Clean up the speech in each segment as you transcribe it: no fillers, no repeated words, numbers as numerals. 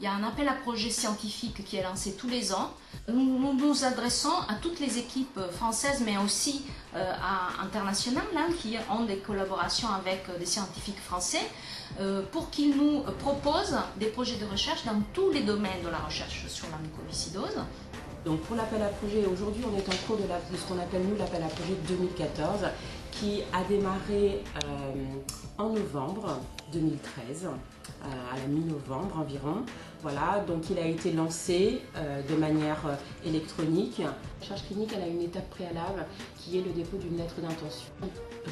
Il y a un appel à projets scientifiques qui est lancé tous les ans. Nous nous adressons à toutes les équipes françaises, mais aussi internationales, qui ont des collaborations avec des scientifiques français, pour qu'ils nous proposent des projets de recherche dans tous les domaines de la recherche sur la mucoviscidose. Donc pour l'appel à projet, aujourd'hui on est en cours de ce qu'on appelle nous l'appel à projet 2014, qui a démarré en novembre 2013, à la mi-novembre environ. Voilà, donc il a été lancé de manière électronique. La recherche clinique, elle a une étape préalable qui est le dépôt d'une lettre d'intention.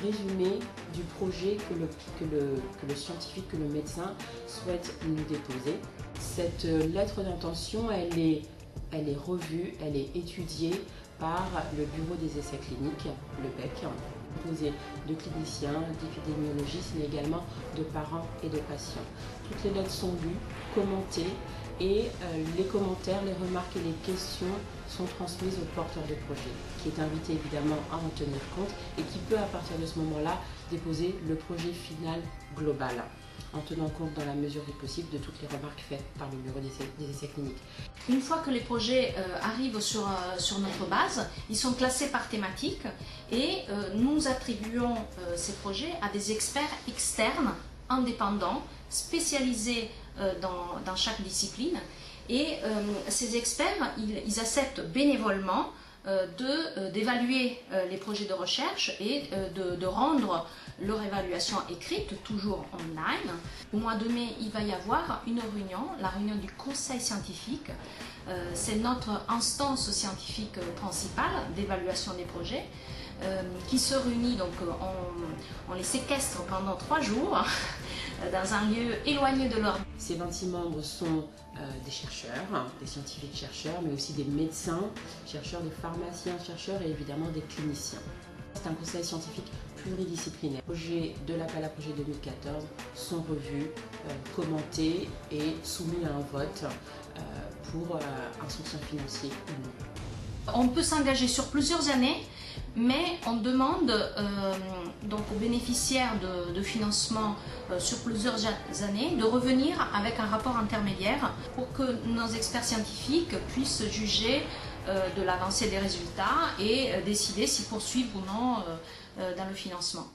Résumé du projet que le scientifique, que le médecin souhaite nous déposer. Cette lettre d'intention, elle est revue, elle est étudiée par le bureau des essais cliniques, le BEC, composé de cliniciens, d'épidémiologistes, mais également de parents et de patients. Toutes les lettres sont lues, commentées, et les commentaires, les remarques et les questions sont transmises au porteur de projet, qui est invité évidemment à en tenir compte et qui peut à partir de ce moment-là déposer le projet final global, en tenant compte dans la mesure du possible de toutes les remarques faites par le bureau des essais cliniques. Une fois que les projets arrivent sur notre base, ils sont classés par thématique et nous attribuons ces projets à des experts externes, indépendants, spécialisés dans chaque discipline. Et ces experts, ils acceptent bénévolement d'évaluer les projets de recherche et de rendre leur évaluation écrite, toujours online. Au mois de mai, il va y avoir une réunion, la réunion du conseil scientifique. C'est notre instance scientifique principale d'évaluation des projets qui se réunit, donc on les séquestre pendant 3 jours dans un lieu éloigné de leur... Ces 26 membres sont des chercheurs, des scientifiques chercheurs, mais aussi des médecins chercheurs, des pharmaciens chercheurs et évidemment des cliniciens. C'est un conseil scientifique pluridisciplinaire. Les projets de l'appel à projet 2014 sont revus, commentés et soumis à un vote pour un soutien financier ou non. On peut s'engager sur plusieurs années, mais on demande donc aux bénéficiaires de financement sur plusieurs années de revenir avec un rapport intermédiaire pour que nos experts scientifiques puissent juger de l'avancée des résultats et décider s'ils poursuivent ou non dans le financement.